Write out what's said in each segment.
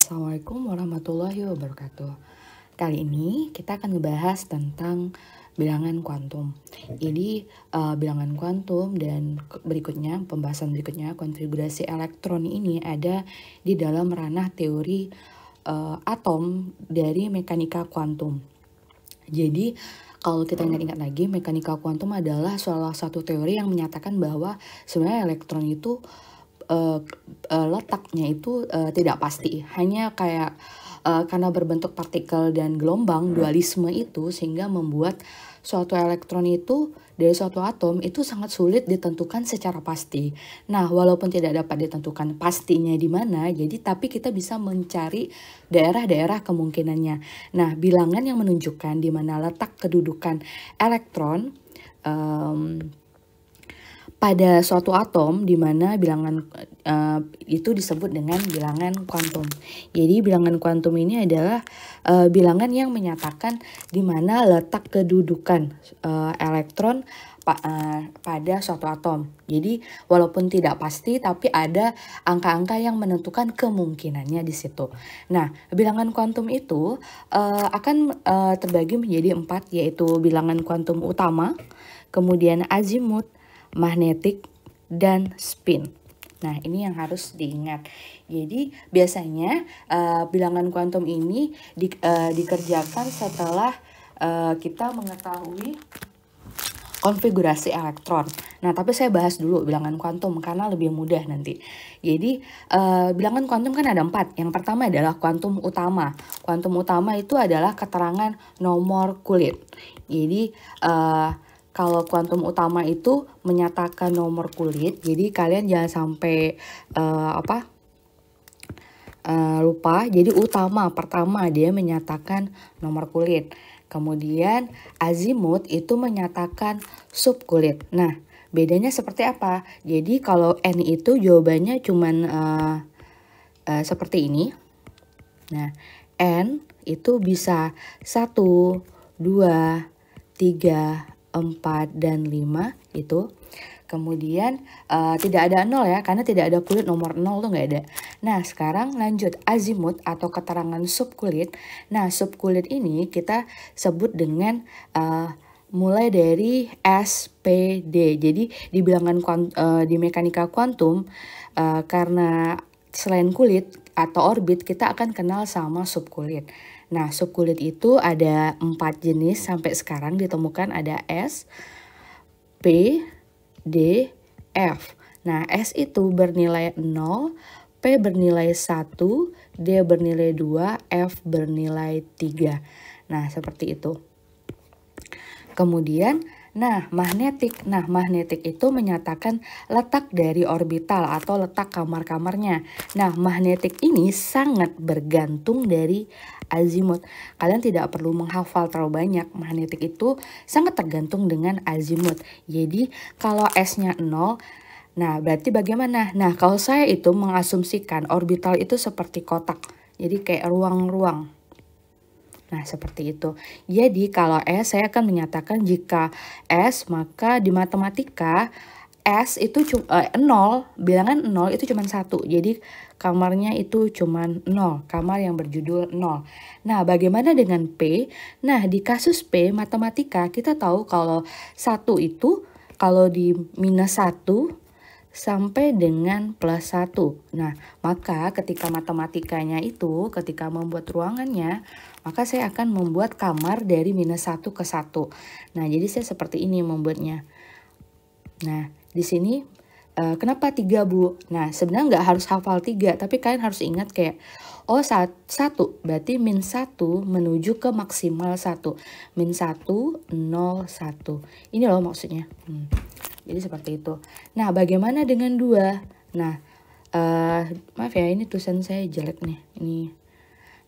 Assalamualaikum warahmatullahi wabarakatuh. Kali ini kita akan ngebahas tentang bilangan kuantum. Jadi bilangan kuantum dan pembahasan berikutnya konfigurasi elektron ini ada di dalam ranah teori atom dari mekanika kuantum. Jadi kalau kita ingat-ingat lagi, mekanika kuantum adalah salah satu teori yang menyatakan bahwa sebenarnya elektron itu letaknya itu tidak pasti, hanya kayak karena berbentuk partikel dan gelombang dualisme itu sehingga membuat suatu elektron itu dari suatu atom itu sangat sulit ditentukan secara pasti. Nah, walaupun tidak dapat ditentukan pastinya di mana, jadi tapi kita bisa mencari daerah-daerah kemungkinannya. Nah, bilangan yang menunjukkan di mana letak kedudukan elektron pada suatu atom di mana bilangan itu disebut dengan bilangan kuantum. Jadi bilangan kuantum ini adalah bilangan yang menyatakan di mana letak kedudukan elektron pada suatu atom. Jadi walaupun tidak pasti tapi ada angka-angka yang menentukan kemungkinannya di situ. Nah, bilangan kuantum itu akan terbagi menjadi 4, yaitu bilangan kuantum utama, kemudian azimut, magnetik, dan spin. Nah, ini yang harus diingat. Jadi biasanya bilangan kuantum ini dikerjakan setelah kita mengetahui konfigurasi elektron. Nah, tapi saya bahas dulu bilangan kuantum karena lebih mudah nanti. Jadi bilangan kuantum kan ada 4. Yang pertama adalah kuantum utama. Kuantum utama itu adalah keterangan nomor kulit. Jadi kalau kuantum utama itu menyatakan nomor kulit, jadi kalian jangan sampai lupa. Jadi pertama dia menyatakan nomor kulit. Kemudian azimut itu menyatakan subkulit. Nah, bedanya seperti apa? Jadi kalau N itu jawabannya cuman seperti ini. Nah, N itu bisa 1, 2, 3, 4, dan 5 itu. Kemudian tidak ada 0 ya, karena tidak ada kulit, nomor 0 tuh nggak ada. Nah, sekarang lanjut azimut atau keterangan subkulit. Nah, subkulit ini kita sebut dengan mulai dari S, P, D. Jadi di bilangan di mekanika kuantum karena selain kulit atau orbit kita akan kenal sama subkulit. Nah, subkulit itu ada 4 jenis sampai sekarang ditemukan, ada S, P, D, F. Nah, S itu bernilai 0, P bernilai 1, D bernilai 2, F bernilai 3. Nah, seperti itu. Kemudian, magnetik. Nah, magnetik itu menyatakan letak dari orbital atau letak kamar-kamarnya. Nah, magnetik ini sangat bergantung dari azimut. Kalian tidak perlu menghafal terlalu banyak. Magnetik itu sangat tergantung dengan azimut. Jadi, kalau S-nya 0, nah berarti bagaimana? Nah, kalau saya itu mengasumsikan orbital itu seperti kotak. Jadi kayak ruang-ruang. Nah, seperti itu. Jadi kalau S, saya akan menyatakan jika S, maka di matematika S itu 0, bilangan 0 itu cuma 1. Jadi kamarnya itu cuma 0, kamar yang berjudul 0. Nah, bagaimana dengan P? Nah, di kasus P matematika kita tahu kalau 1 itu kalau di minus 1 sampai dengan plus 1. Nah, maka ketika matematikanya itu, ketika membuat ruangannya, maka saya akan membuat kamar dari minus 1 ke 1. Nah, jadi saya seperti ini membuatnya. Nah, di sini kenapa 3, Bu? Nah, sebenarnya nggak harus hafal 3, tapi kalian harus ingat kayak, oh 1 berarti min 1 menuju ke maksimal 1. Min 1, 0, 1. Ini loh maksudnya. Jadi seperti itu. Nah, bagaimana dengan 2? Nah, maaf ya, ini tulisan saya jelek nih. Ini.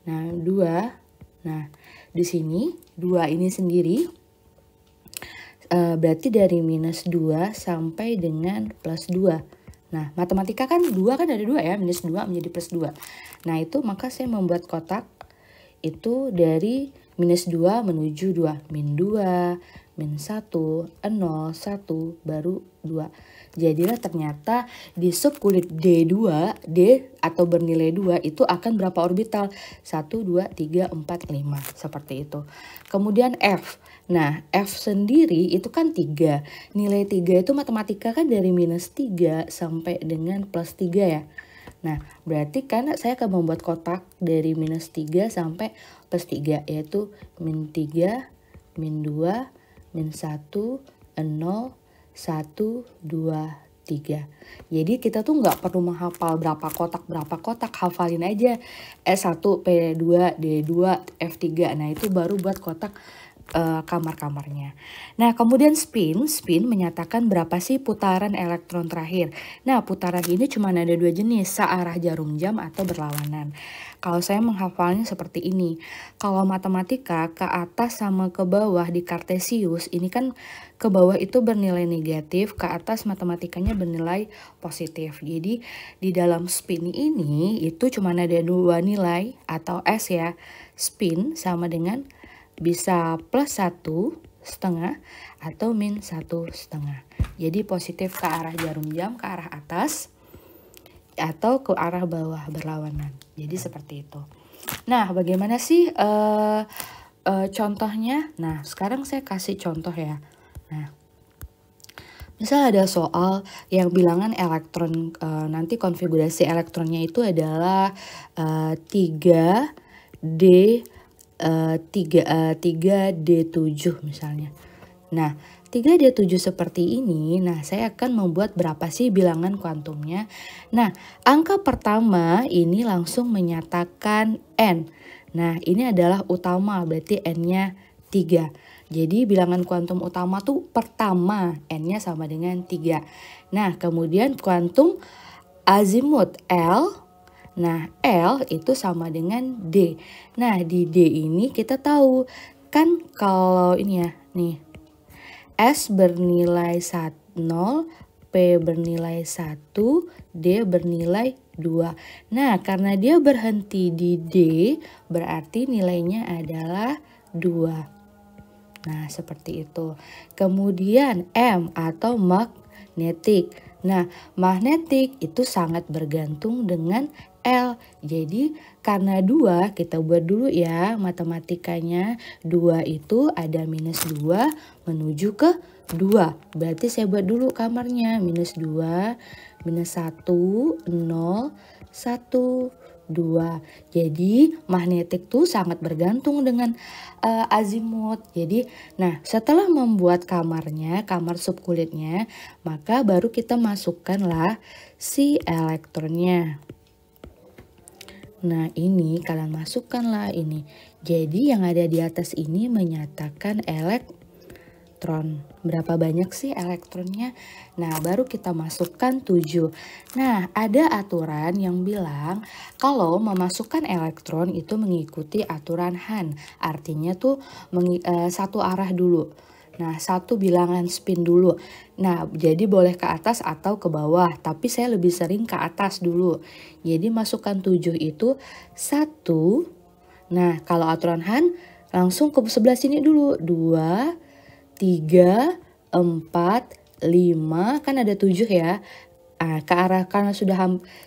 Nah, 2. Nah, di sini 2 ini sendiri berarti dari minus 2 sampai dengan plus 2. Nah, matematika kan 2 kan ada 2 ya, minus 2 menjadi plus 2. Nah, itu maka saya membuat kotak itu dari minus 2 menuju 2. Min 2, min 1, 0, 1, baru 2. Jadilah ternyata di subkulit D2, D atau bernilai 2 itu akan berapa orbital? 1, 2, 3, 4, 5. Seperti itu. Kemudian F. Nah, F sendiri itu kan 3. Nilai 3 itu matematika kan dari minus 3 sampai dengan plus 3 ya. Nah, berarti kan saya akan membuat kotak dari minus 3 sampai plus 3, yaitu min 3, min 2, min 1, 0, 1, 2, 3. Jadi kita tuh nggak perlu menghafal berapa kotak, hafalin aja S1, P2, D2, F3. Nah, itu baru buat kotak kamar-kamarnya. Nah, kemudian spin menyatakan berapa sih putaran elektron terakhir. Nah, putaran ini cuma ada 2 jenis, searah jarum jam atau berlawanan. Kalau saya menghafalnya seperti ini. Kalau matematika ke atas sama ke bawah di Kartesius, ini kan ke bawah itu bernilai negatif, ke atas matematikanya bernilai positif. Jadi di dalam spin ini itu cuma ada 2 nilai atau S ya. Spin sama dengan bisa plus 1,5 atau min 1,5. Jadi positif ke arah jarum jam, ke arah atas, atau ke arah bawah berlawanan. Jadi seperti itu. Nah, bagaimana sih contohnya? Nah, sekarang saya kasih contoh ya. Nah, misal ada soal yang bilangan elektron, nanti konfigurasi elektronnya itu adalah 3D7 misalnya. Nah, 3D7 seperti ini, nah saya akan membuat berapa sih bilangan kuantumnya. Nah, angka pertama ini langsung menyatakan N. Nah, ini adalah utama, berarti N-nya 3. Jadi bilangan kuantum utama tuh pertama, N-nya sama dengan 3. Nah, kemudian kuantum azimut L. Nah, L itu sama dengan D. Nah, di D ini kita tahu kan kalau ini ya, nih. S bernilai 0, P bernilai 1, D bernilai 2. Nah, karena dia berhenti di D, berarti nilainya adalah 2. Nah, seperti itu. Kemudian M atau magnetik. Nah, magnetik itu sangat bergantung dengan L. Jadi karena 2, kita buat dulu ya matematikanya. 2 itu ada minus 2 menuju ke 2. Berarti saya buat dulu kamarnya. Minus 2, minus 1, 0, 1, 2. Jadi magnetik tuh sangat bergantung dengan azimut. Jadi nah setelah membuat kamarnya, kamar subkulitnya, maka baru kita masukkanlah si elektronnya. Nah, ini kalian masukkanlah ini. Jadi yang ada di atas ini menyatakan elektron. Berapa banyak sih elektronnya? Nah, baru kita masukkan 7. Nah, ada aturan yang bilang kalau memasukkan elektron itu mengikuti aturan Hahn. Artinya tuh satu arah dulu. Nah, satu bilangan spin dulu. Nah, jadi boleh ke atas atau ke bawah. Tapi saya lebih sering ke atas dulu. Jadi masukkan 7 itu 1. Nah, kalau aturan Hahn langsung ke sebelah sini dulu. 2, 3, 4, 5. Kan ada 7 ya. Ke arah karena sudah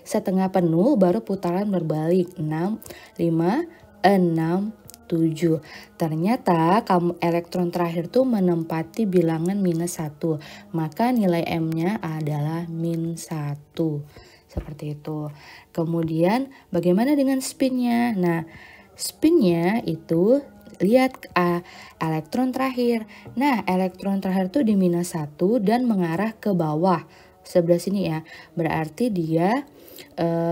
setengah penuh baru putaran berbalik. 6, 5, 6, 7. Ternyata elektron terakhir tuh menempati bilangan minus 1. Maka nilai M-nya adalah min 1. Seperti itu. Kemudian bagaimana dengan spinnya? Nah, spinnya itu lihat elektron terakhir. Nah, elektron terakhir tuh di minus 1 dan mengarah ke bawah. Sebelah sini ya. Berarti dia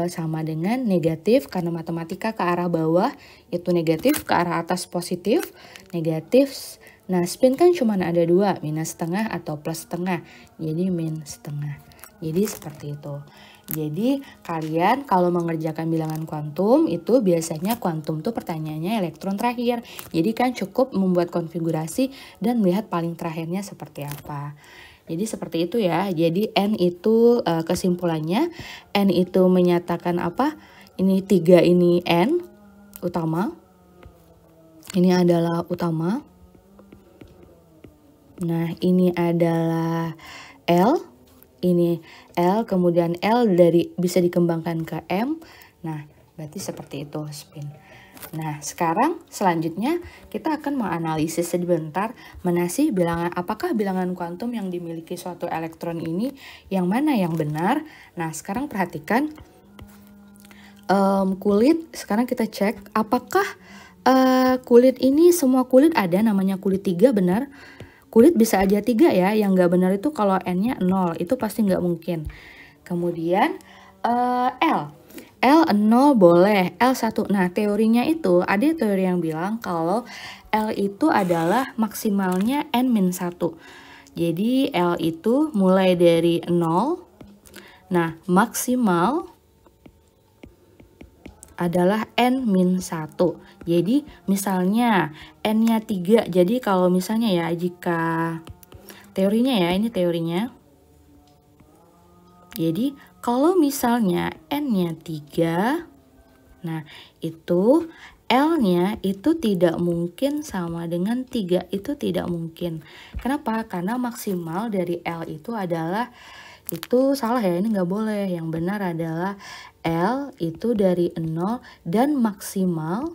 sama dengan negatif karena matematika ke arah bawah itu negatif, ke arah atas positif, negatif. Nah, spin kan cuma ada 2, minus setengah atau plus setengah. Jadi min setengah. Jadi seperti itu. Jadi kalian kalau mengerjakan bilangan kuantum itu biasanya kuantum tuh pertanyaannya elektron terakhir. Jadi kan cukup membuat konfigurasi dan melihat paling terakhirnya seperti apa. Jadi seperti itu ya. Jadi N itu kesimpulannya, N itu menyatakan apa? Ini 3 ini N utama. Ini adalah utama. Nah, ini adalah L, ini L, kemudian L bisa dikembangkan ke M. Nah, berarti seperti itu spin. Nah, sekarang selanjutnya kita akan menganalisis sebentar mana sih apakah bilangan kuantum yang dimiliki suatu elektron ini yang mana yang benar. Nah, sekarang perhatikan kulit. Sekarang kita cek apakah kulit ini semua kulit ada namanya kulit 3 benar. Kulit bisa aja 3 ya, yang nggak benar itu kalau N-nya 0, itu pasti nggak mungkin. Kemudian L 0 boleh, L 1. Nah, teorinya itu, ada teori yang bilang kalau L itu adalah maksimalnya N-1. Jadi L itu mulai dari 0, nah maksimal adalah N-1. Jadi misalnya N-nya 3. Jadi kalau misalnya ya, jika teorinya ya, ini teorinya. Jadi kalau misalnya N-nya 3, nah itu L-nya itu tidak mungkin sama dengan 3. Itu tidak mungkin. Kenapa? Karena maksimal dari L itu adalah, itu salah ya, ini nggak boleh. Yang benar adalah L itu dari 0 dan maksimal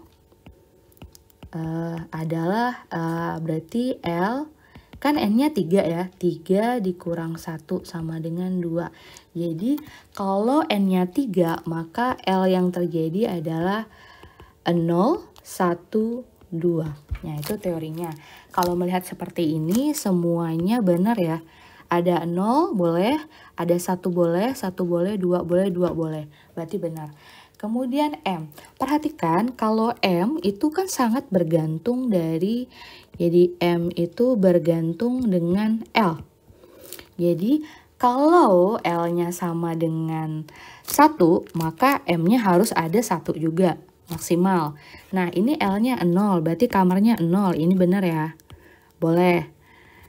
adalah berarti L kan N-nya 3 ya, 3 dikurang 1 sama dengan 2. Jadi kalau N-nya 3 maka L yang terjadi adalah 0, 1, 2. Nah, itu teorinya. Kalau melihat seperti ini semuanya benar ya. Ada 0 boleh, ada 1 boleh, 1 boleh, 2 boleh, 2 boleh. Berarti benar. Kemudian M. Perhatikan kalau M itu kan sangat bergantung dari, jadi M itu bergantung dengan L. Jadi kalau L-nya sama dengan 1, maka M-nya harus ada 1 juga maksimal. Nah, ini L-nya 0, berarti kamarnya 0. Ini benar ya? Boleh.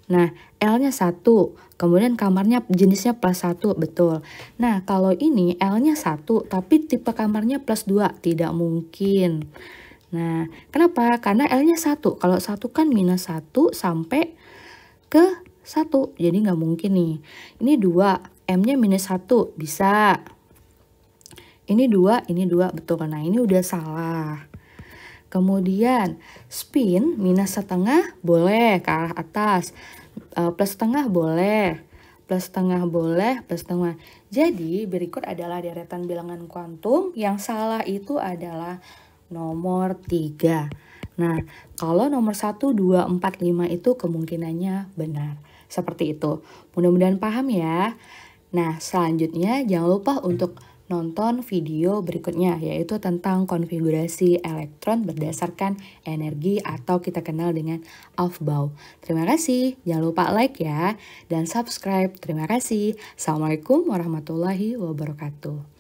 Nah, L-nya 1, kemudian kamarnya jenisnya plus 1, betul. Nah, kalau ini L-nya 1, tapi tipe kamarnya plus 2, tidak mungkin. Nah, kenapa? Karena L-nya 1, kalau 1 kan minus 1 sampai ke 1, jadi nggak mungkin nih. Ini 2, M-nya minus 1, bisa. Ini 2, betul. Nah, ini udah salah. Kemudian spin minus setengah boleh ke arah atas, plus setengah boleh, plus setengah boleh, plus setengah. Jadi berikut adalah deretan bilangan kuantum. Yang salah itu adalah nomor 3. Nah, kalau nomor 1, 2, 4, 5 itu kemungkinannya benar. Seperti itu. Mudah-mudahan paham ya. Nah, selanjutnya jangan lupa untuk nonton video berikutnya, yaitu tentang konfigurasi elektron berdasarkan energi atau kita kenal dengan Aufbau. Terima kasih, jangan lupa like ya, dan subscribe. Terima kasih. Assalamualaikum warahmatullahi wabarakatuh.